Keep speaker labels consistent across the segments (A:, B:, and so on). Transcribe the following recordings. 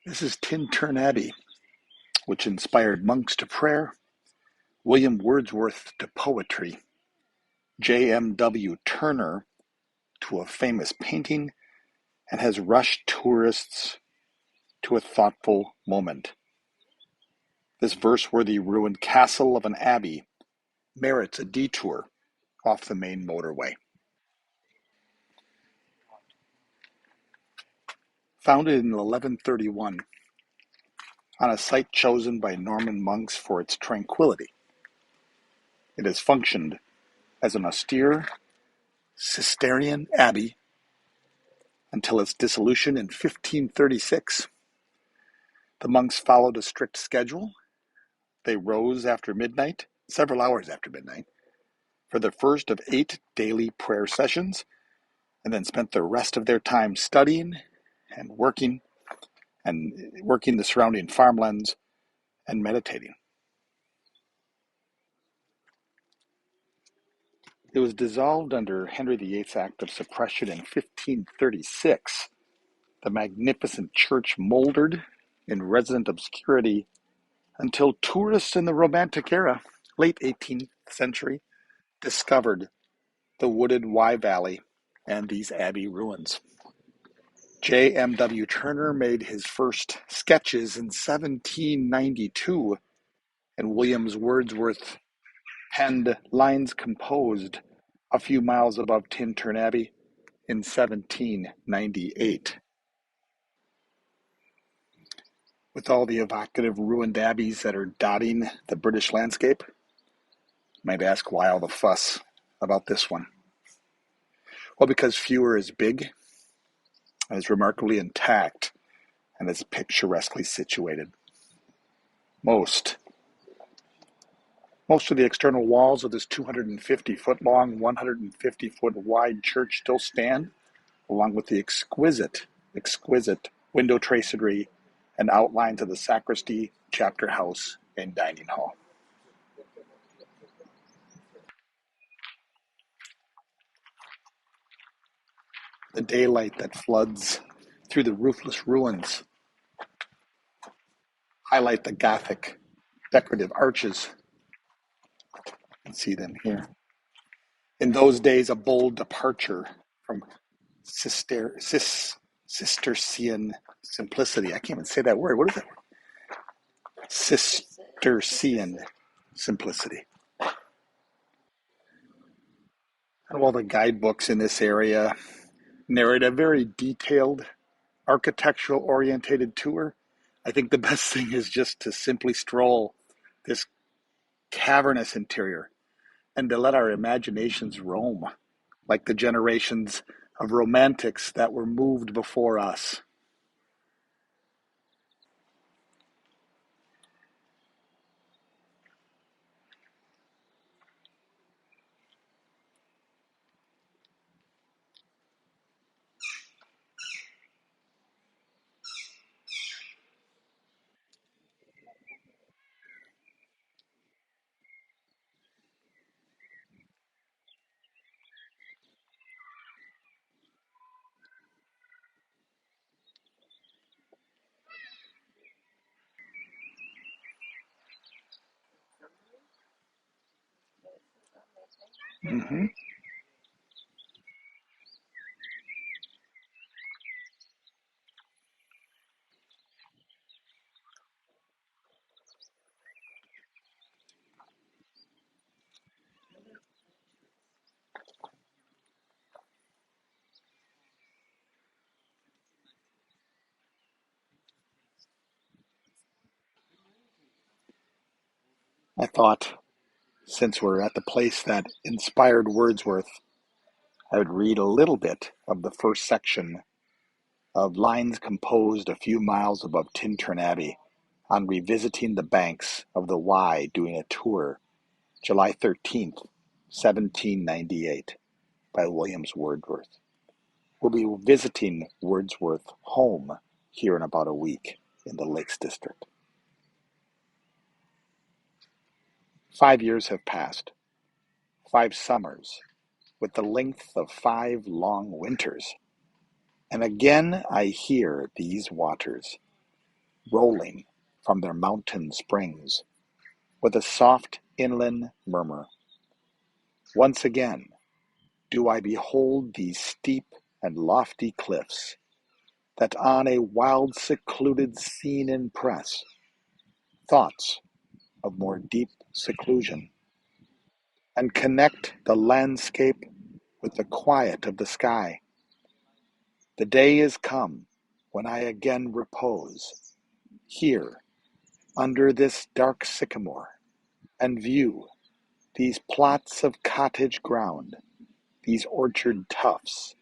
A: This is Tintern Abbey, which inspired monks to prayer, William Wordsworth to poetry, J.M.W. Turner to a famous painting, and has rushed tourists to a thoughtful moment. This verse-worthy ruined castle of an abbey merits a detour off the main motorway. Founded in 1131 on a site chosen by Norman monks for its tranquility, it has functioned as an austere Cistercian abbey until its dissolution in 1536. The monks followed a strict schedule. They rose after midnight, several hours after midnight, for the first of 8 daily prayer sessions, and then spent the rest of their time studying and working the surrounding farmlands and meditating. It was dissolved under Henry VIII's Act of Suppression in 1536. The magnificent church mouldered in resident obscurity until tourists in the Romantic era, late 18th century, discovered the wooded Wye Valley and these abbey ruins. J.M.W. Turner made his first sketches in 1792, and William Wordsworth penned lines composed a few miles above Tintern Abbey in 1798. With all the evocative ruined abbeys that are dotting the British landscape, you might ask why all the fuss about this one. Well, because fewer is big, and is remarkably intact, and is picturesquely situated. Most of the external walls of this 250-foot long, 150-foot wide church still stand, along with the exquisite window tracery and outlines of the sacristy, chapter house, and dining hall. The daylight that floods through the roofless ruins highlight the Gothic decorative arches. You can see them here. In those days, a bold departure from Cistercian simplicity. I can't even say that word. What is it? Cistercian simplicity. And while the guidebooks in this area narrate a very detailed, architectural orientated tour, I think the best thing is just to simply stroll this cavernous interior and to let our imaginations roam like the generations of romantics that were moved before us. Mm-hmm. I thought, since we're at the place that inspired Wordsworth, I would read a little bit of the first section of lines composed a few miles above Tintern Abbey on revisiting the banks of the Wye doing a tour, July 13th, 1798, by William Wordsworth. We'll be visiting Wordsworth home here in about a week in the Lakes District. 5 years have passed, 5 summers, with the length of 5 long winters. And again I hear these waters, rolling from their mountain springs with a soft inland murmur. Once again do I behold these steep and lofty cliffs that on a wild secluded scene impress thoughts of more deep seclusion, and connect the landscape with the quiet of the sky. The day is come when I again repose here under this dark sycamore and view these plots of cottage ground, these orchard tufts,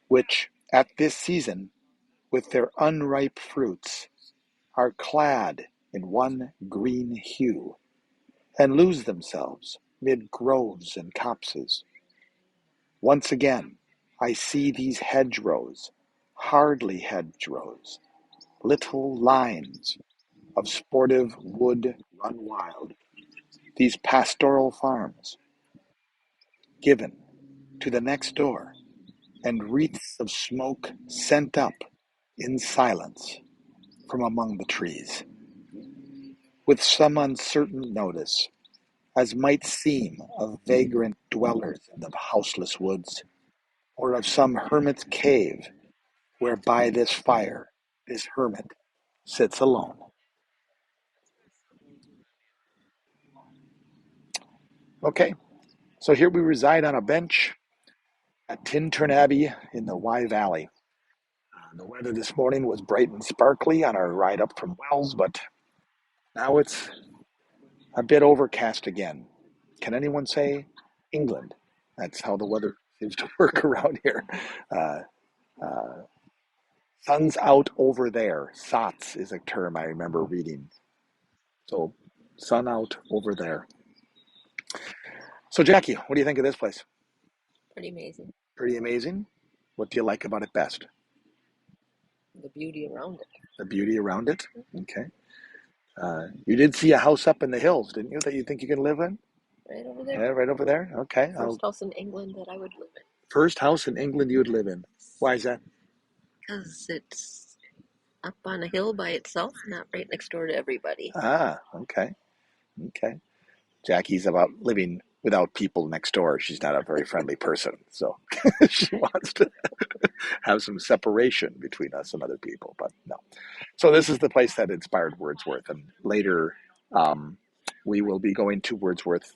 A: which at this season, with their unripe fruits, are clad in one green hue, and lose themselves mid groves and copses. Once again, I see these hedgerows, hardly hedgerows, little lines of sportive wood run wild, these pastoral farms, given to the next door, and wreaths of smoke sent up in silence from among the trees, with some uncertain notice, as might seem of vagrant dwellers in the houseless woods, or of some hermit's cave where by this fire this hermit sits alone. Okay, so here we reside on a bench at Tintern Abbey in the Wye Valley. The weather this morning was bright and sparkly on our ride up from Wells, but now it's a bit overcast again. Can anyone say England? That's how the weather seems to work around here. Uh, uh, Sun's out over there. SOTS is a term I remember reading. So, sun out over there. So, Jackie, what do you think of this place?
B: Pretty amazing.
A: Pretty amazing. What do you like about it best?
B: The beauty around it.
A: The beauty around it? Okay. You did see a house up in the hills, didn't you, that you think you can live in?
B: Right over there.
A: Yeah, right over there. Okay.
B: First house in England that I would live in.
A: First house in England you would live in. Why is that?
B: Because it's up on a hill by itself, not right next door to everybody.
A: Ah, okay. Okay. Jackie's about living without people next door. She's not a very friendly person, so she wants to have some separation between us and other people, but no. So this is the place that inspired Wordsworth, and later um, we will be going to Wordsworth's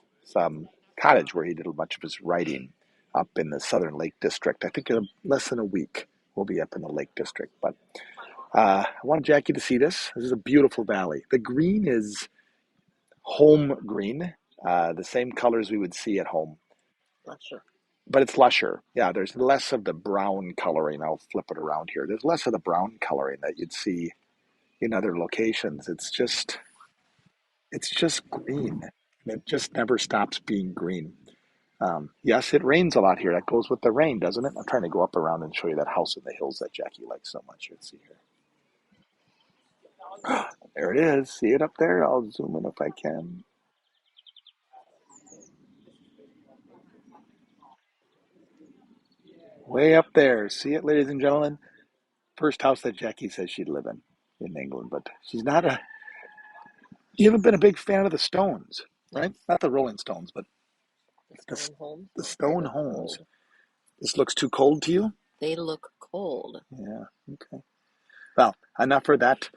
A: cottage where he did much of his writing up in the Southern Lake District. I think in less than a week we'll be up in the Lake District, but I wanted Jackie to see this. This is a beautiful valley. The green is home green, the same colors we would see at home.
B: Lusher.
A: But it's lusher. Yeah, there's less of the brown coloring. I'll flip it around here. There's less of the brown coloring that you'd see in other locations. It's just green. It just never stops being green. Yes, it rains a lot here. That goes with the rain, doesn't it? I'm trying to go up around and show you that house in the hills that Jackie likes so much. Let's see here. There it is. See it up there? I'll zoom in if I can. Way up there. See it, ladies and gentlemen? First house that Jackie says she'd live in England, but she's not a. You haven't been a big fan of the Stones, right? Not the Rolling Stones, but
B: The
A: the
B: stone homes.
A: the
B: They
A: Stone
B: look
A: homes.
B: cold.
A: This looks too cold to you?
B: They look cold.
A: Yeah. Okay. Well, enough for that.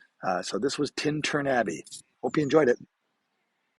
A: So this was Tintern Abbey. Hope you enjoyed it.